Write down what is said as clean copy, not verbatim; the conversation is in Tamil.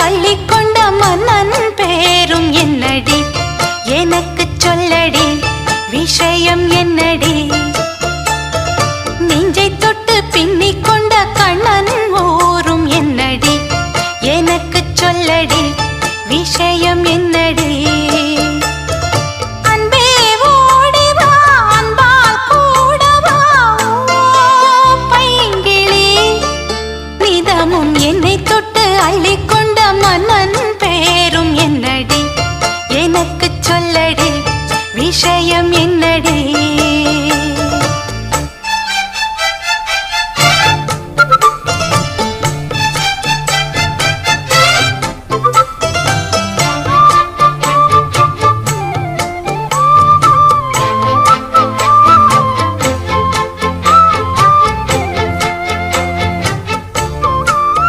அள்ளிக்கொண்ட மன்னன் பேரும் என்னடி எனக்கு சொல்லடி விஷயம் என்னடி நெஞ்சை தொட்டு பின்னிக் கொண்ட கண்ணன் ஊரும் என்னடி எனக்கு சொல்லடி விஷயம் என்னடி அன்பே ஓடி வா அன்பால் கூட வா பைங்கிளி நிதமும் என்னை தொட்டு அள்ளிக்கொண்ட மன்னன் பேரும் என்னடி எனக்கு சொல்லடி விஷயம் என்னடி